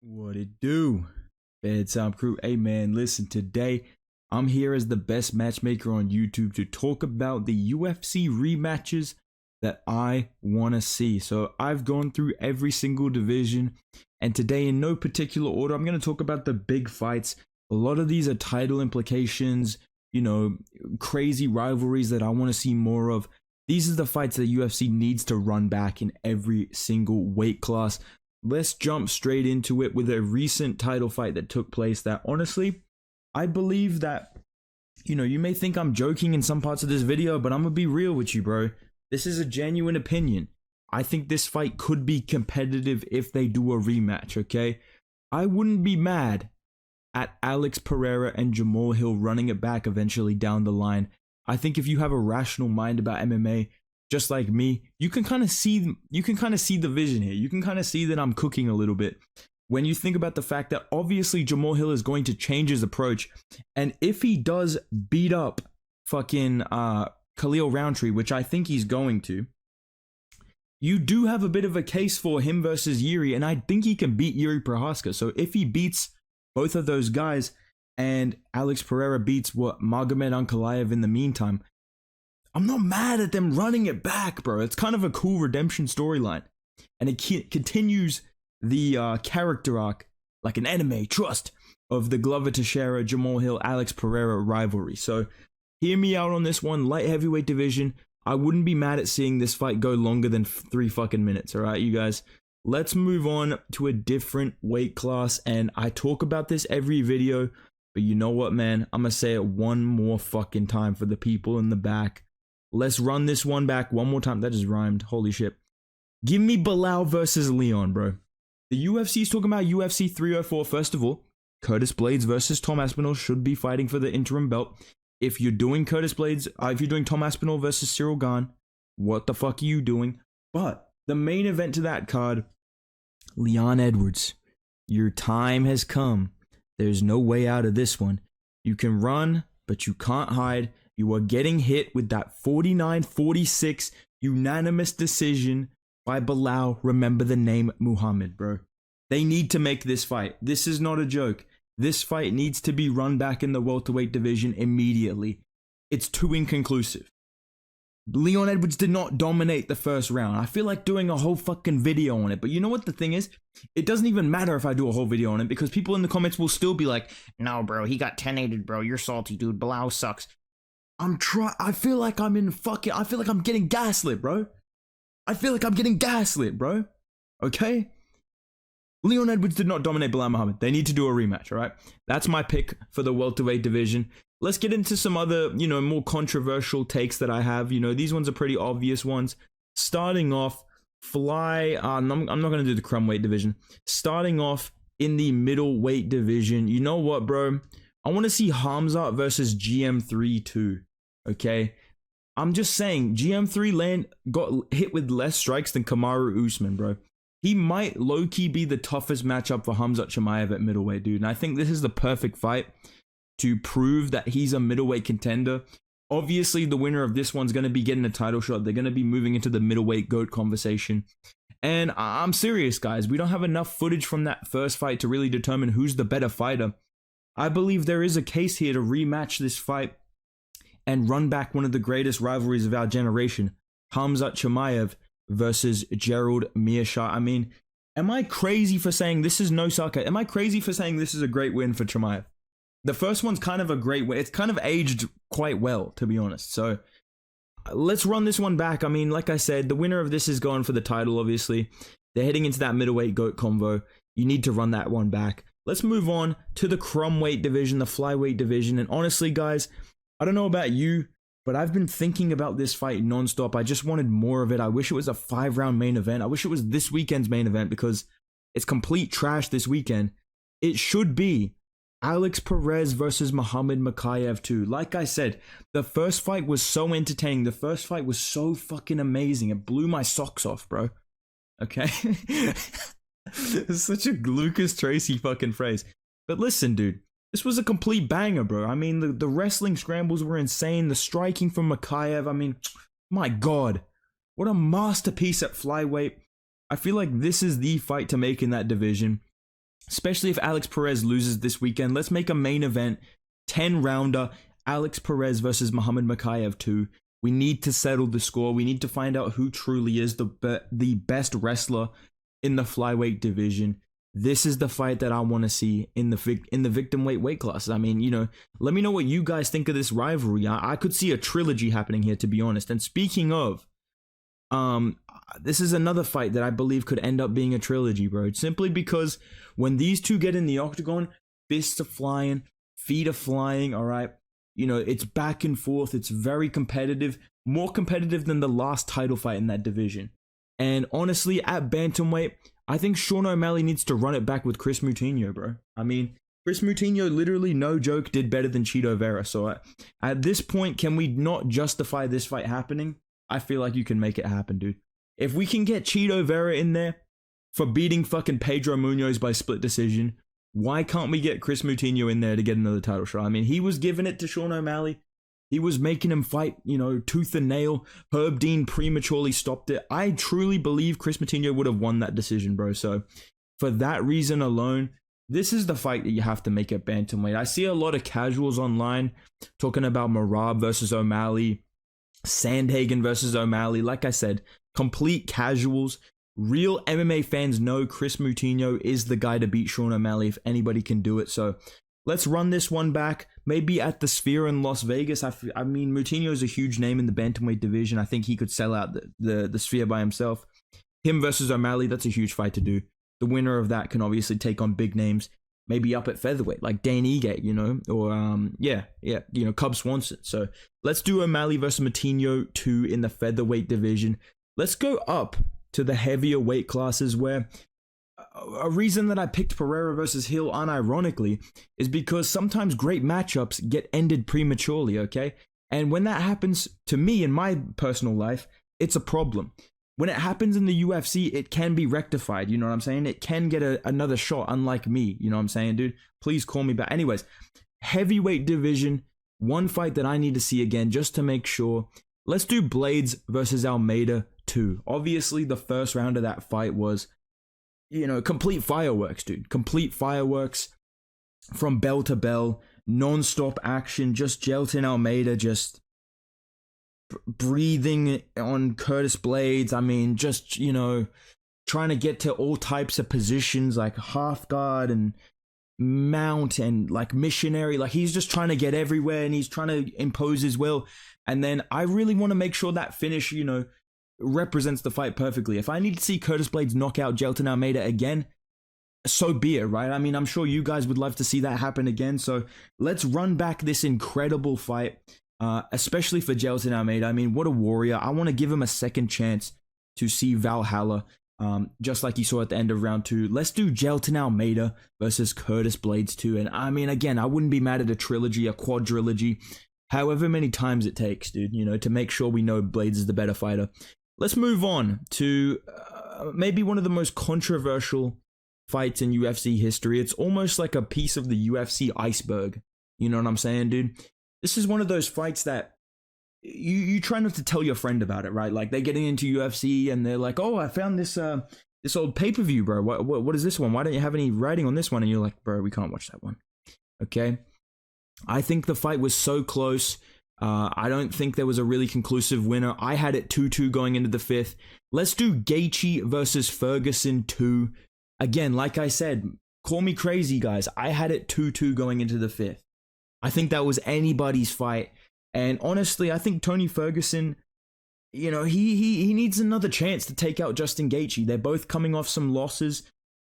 What it do? Bedtime crew. Hey man, listen, today I'm here as the best matchmaker on YouTube to talk about the UFC rematches that I want to see. So I've gone through every single division, and today in no particular order, I'm going to talk about the big fights. A lot of these are title implications, crazy rivalries that I want to see more of. These are the fights that UFC needs to run back in every single weight class. Let's jump straight into it with a recent title fight that took place that honestly, I believe that, you may think I'm joking in some parts of this video, but I'm gonna be real with you, bro. This is a genuine opinion. I think this fight could be competitive if they do a rematch, okay? I wouldn't be mad at Alex Pereira and Jamahal Hill running it back eventually down the line. I think if you have a rational mind about MMA, just like me, you can kind of see the vision here. You can kind of see that I'm cooking a little bit when you think about the fact that obviously Jamahal Hill is going to change his approach, and if he does beat up fucking Khalil Roundtree, which I think he's going to, you do have a bit of a case for him versus Yuri, and I think he can beat Yuri Prochazka. So if he beats both of those guys and Alex Pereira beats Magomed Ankalaev in the meantime, I'm not mad at them running it back, bro. It's kind of a cool redemption storyline. And it continues the character arc, like an anime, trust, of the Glover Teixeira, Jamahal Hill, Alex Pereira rivalry. So hear me out on this one. Light heavyweight division. I wouldn't be mad at seeing this fight go longer than 3 fucking minutes, alright, you guys? Let's move on to a different weight class. And I talk about this every video, but you know what, man? I'm gonna say it one more fucking time for the people in the back. Let's run this one back one more time. That just rhymed. Holy shit. Give me Belal versus Leon, bro. The UFC is talking about UFC 304. First of all, Curtis Blades versus Tom Aspinall should be fighting for the interim belt. If you're doing if you're doing Tom Aspinall versus Cyril Gane, what the fuck are you doing? But the main event to that card, Leon Edwards. Your time has come. There's no way out of this one. You can run, but you can't hide. You are getting hit with that 49-46 unanimous decision by Belal. Remember the name Muhammad, bro. They need to make this fight. This is not a joke. This fight needs to be run back in the welterweight division immediately. It's too inconclusive. Leon Edwards did not dominate the first round. I feel like doing a whole fucking video on it. But you know what the thing is? It doesn't even matter if I do a whole video on it, because people in the comments will still be like, no, bro, he got 10-8'd, bro. You're salty, dude. Belal sucks. I feel like I'm getting gaslit, bro. I feel like I'm getting gaslit, bro. Okay? Leon Edwards did not dominate Belal Muhammad. They need to do a rematch, alright? That's my pick for the welterweight division. Let's get into some other, more controversial takes that I have. These ones are pretty obvious ones. Starting off, I'm not going to do the crumweight division. Starting off in the middleweight division. You know what, bro? I want to see Hamzat versus GM3 too. Okay? I'm just saying, GM3 got hit with less strikes than Kamaru Usman, bro. He might low-key be the toughest matchup for Hamzat Chimaev at middleweight, dude. And I think this is the perfect fight to prove that he's a middleweight contender. Obviously, the winner of this one's going to be getting a title shot. They're going to be moving into the middleweight GOAT conversation. And I'm serious, guys. We don't have enough footage from that first fight to really determine who's the better fighter. I believe there is a case here to rematch this fight and run back one of the greatest rivalries of our generation, Hamzat Chimaev versus Gerald Meerschaert. I mean, am I crazy for saying this is no sarcasm? Am I crazy for saying this is a great win for Chimaev? The first one's kind of a great win. It's kind of aged quite well, to be honest. So let's run this one back. I mean, like I said, the winner of this is going for the title, obviously. They're heading into that middleweight GOAT convo. You need to run that one back. Let's move on to the crumweight division, the flyweight division. And honestly, guys, I don't know about you, but I've been thinking about this fight nonstop. I just wanted more of it. I wish it was a 5-round main event. I wish it was this weekend's main event, because it's complete trash this weekend. It should be Alex Perez versus Muhammad Mokaev too. Like I said, the first fight was so entertaining. The first fight was so fucking amazing. It blew my socks off, bro. Okay? It's such a Lucas Tracy fucking phrase. But listen, dude. This was a complete banger, bro. I mean, the wrestling scrambles were insane. The striking from Mokaev, I mean, my God. What a masterpiece at flyweight. I feel like this is the fight to make in that division. especially if Alex Perez loses this weekend. Let's make a main event 10 rounder, Alex Perez versus Muhammad Mokaev 2. We need to settle the score. We need to find out who truly is the best wrestler in the flyweight division. This is the fight that I want to see in the victim weight class. I mean, let me know what you guys think of this rivalry. I could see a trilogy happening here, to be honest. And speaking of, this is another fight that I believe could end up being a trilogy, bro. Simply because when these two get in the octagon, fists are flying, feet are flying, all right? It's back and forth. It's very competitive, more competitive than the last title fight in that division. And honestly, at bantamweight, I think Sean O'Malley needs to run it back with Chris Moutinho, bro. I mean, Chris Moutinho, literally, no joke, did better than Chito Vera. So at this point, can we not justify this fight happening? I feel like you can make it happen, dude. If we can get Chito Vera in there for beating fucking Pedro Munoz by split decision, why can't we get Chris Moutinho in there to get another title shot? I mean, he was giving it to Sean O'Malley. He was making him fight, tooth and nail. Herb Dean prematurely stopped it. I truly believe Chris Moutinho would have won that decision, bro. So for that reason alone, this is the fight that you have to make at bantamweight. I see a lot of casuals online talking about Merab versus O'Malley, Sandhagen versus O'Malley. Like I said, complete casuals. Real MMA fans know Chris Moutinho is the guy to beat Sean O'Malley if anybody can do it. So let's run this one back. Maybe at the Sphere in Las Vegas. I mean, Moutinho is a huge name in the bantamweight division. I think he could sell out the Sphere by himself. Him versus O'Malley, that's a huge fight to do. The winner of that can obviously take on big names. Maybe up at featherweight, like Dane Egate, or Cub Swanson. So let's do O'Malley versus Moutinho 2 in the featherweight division. Let's go up to the heavier weight classes, where a reason that I picked Pereira versus Hill unironically is because sometimes great matchups get ended prematurely, okay? And when that happens to me in my personal life, it's a problem. When it happens in the UFC, it can be rectified, you know what I'm saying? It can get another shot, unlike me, you know what I'm saying, dude? Please call me back. Anyways, heavyweight division, one fight that I need to see again just to make sure. Let's do Blades versus Almeida 2. Obviously, the first round of that fight was, complete fireworks, dude. Complete fireworks from bell to bell, non-stop action, just Gelton Almeida just breathing on Curtis Blades. I mean, just, trying to get to all types of positions like half guard and mount and like missionary. Like, he's just trying to get everywhere and he's trying to impose his will. And then I really want to make sure that finish, represents the fight perfectly. If I need to see Curtis Blades knock out Gelton Almeida again, so be it, right? I mean, I'm sure you guys would love to see that happen again. So let's run back this incredible fight, especially for Gelton Almeida. I mean, what a warrior. I want to give him a second chance to see Valhalla, just like you saw at the end of round 2. Let's do Gelton Almeida versus Curtis Blades 2. And I mean, again, I wouldn't be mad at a trilogy, a quadrilogy, however many times it takes, dude, to make sure we know Blades is the better fighter. Let's move on to maybe one of the most controversial fights in UFC history. It's almost like a piece of the UFC iceberg. You know what I'm saying, dude? This is one of those fights that you try not to tell your friend about it, right? Like, they're getting into UFC and they're like, oh, I found this old pay-per-view, bro. What is this one? Why don't you have any writing on this one? And you're like, bro, we can't watch that one. Okay? I think the fight was so close. I don't think there was a really conclusive winner. I had it 2-2 going into the 5th. Let's do Gaethje versus Ferguson 2. Again, like I said, call me crazy, guys. I had it 2-2 going into the 5th. I think that was anybody's fight. And honestly, I think Tony Ferguson, he needs another chance to take out Justin Gaethje. They're both coming off some losses.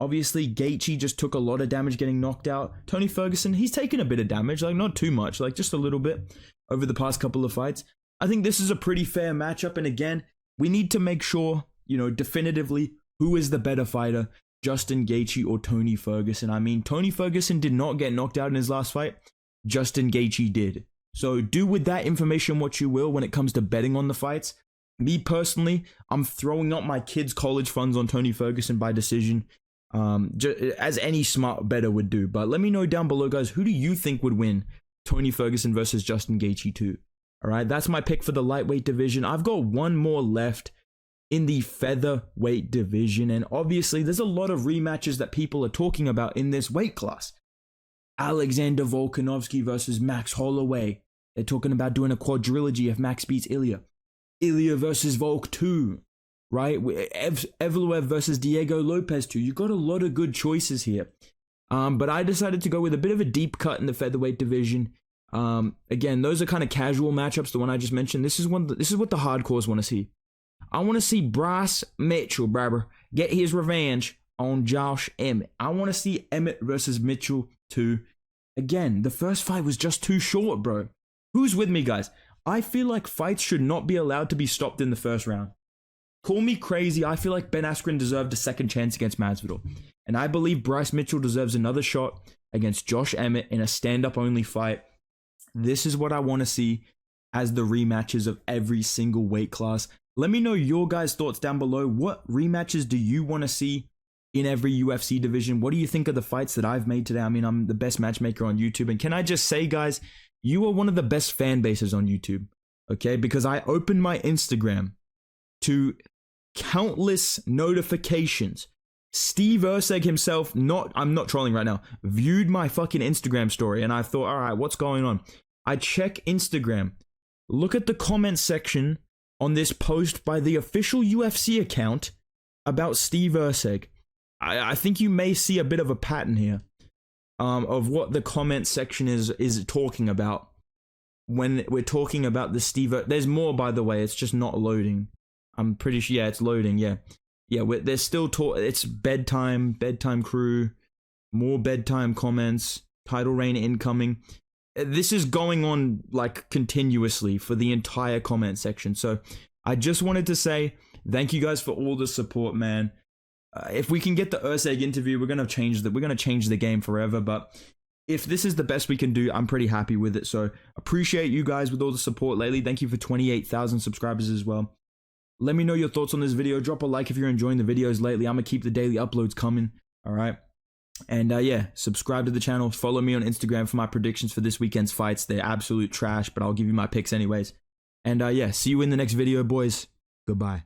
Obviously, Gaethje just took a lot of damage getting knocked out. Tony Ferguson, he's taken a bit of damage, like not too much, like just a little bit over the past couple of fights. I think this is a pretty fair matchup. And again, we need to make sure, definitively who is the better fighter, Justin Gaethje or Tony Ferguson. I mean, Tony Ferguson did not get knocked out in his last fight. Justin Gaethje did. So do with that information what you will when it comes to betting on the fights. Me personally, I'm throwing up my kids' college funds on Tony Ferguson by decision, as any smart bettor would do. But let me know down below, guys, who do you think would win Tony Ferguson versus Justin Gaethje 2? All right, that's my pick for the lightweight division. I've got one more left in the featherweight division. And obviously, there's a lot of rematches that people are talking about in this weight class. Alexander Volkanovski versus Max Holloway. They're talking about doing a quadrilogy if Max beats Ilya. Ilya versus Volk 2, right? Evloev versus Diego Lopez 2. You got a lot of good choices here. But I decided to go with a bit of a deep cut in the featherweight division. Again, those are kind of casual matchups, the one I just mentioned. This is what the hardcores want to see. I want to see Bryce Mitchell, brother, get his revenge on Josh Emmett. I want to see Emmett versus Mitchell 2. Again, the first fight was just too short, bro. Who's with me, guys? I feel like fights should not be allowed to be stopped in the first round. Call me crazy. I feel like Ben Askren deserved a second chance against Masvidal. And I believe Bryce Mitchell deserves another shot against Josh Emmett in a stand-up only fight. This is what I want to see as the rematches of every single weight class. Let me know your guys' thoughts down below. What rematches do you want to see in every UFC division? What do you think of the fights that I've made today? I mean, I'm the best matchmaker on YouTube. And can I just say, guys, you are one of the best fan bases on YouTube, okay? Because I opened my Instagram to countless notifications. Steve Erceg himself, I'm not trolling right now, viewed my fucking Instagram story, and I thought, all right, what's going on? I check Instagram. Look at the comment section on this post by the official UFC account about Steve Erceg. I think you may see a bit of a pattern here of what the comment section is talking about when we're talking about the Steve. There's more, by the way. It's just not loading. I'm pretty sure. Yeah, it's loading. Yeah. There's still it's bedtime crew, more bedtime comments, title reign incoming. This is going on like continuously for the entire comment section. So I just wanted to say thank you guys for all the support, man. If we can get the Erceg interview, we're gonna change the game forever. But if this is the best we can do, I'm pretty happy with it. So appreciate you guys with all the support lately. Thank you for 28,000 subscribers as well. Let me know your thoughts on this video. Drop a like if you're enjoying the videos lately. I'm gonna keep the daily uploads coming. All right. And yeah, subscribe to the channel. Follow me on Instagram for my predictions for this weekend's fights. They're absolute trash, but I'll give you my picks anyways. And yeah, see you in the next video, boys. Goodbye.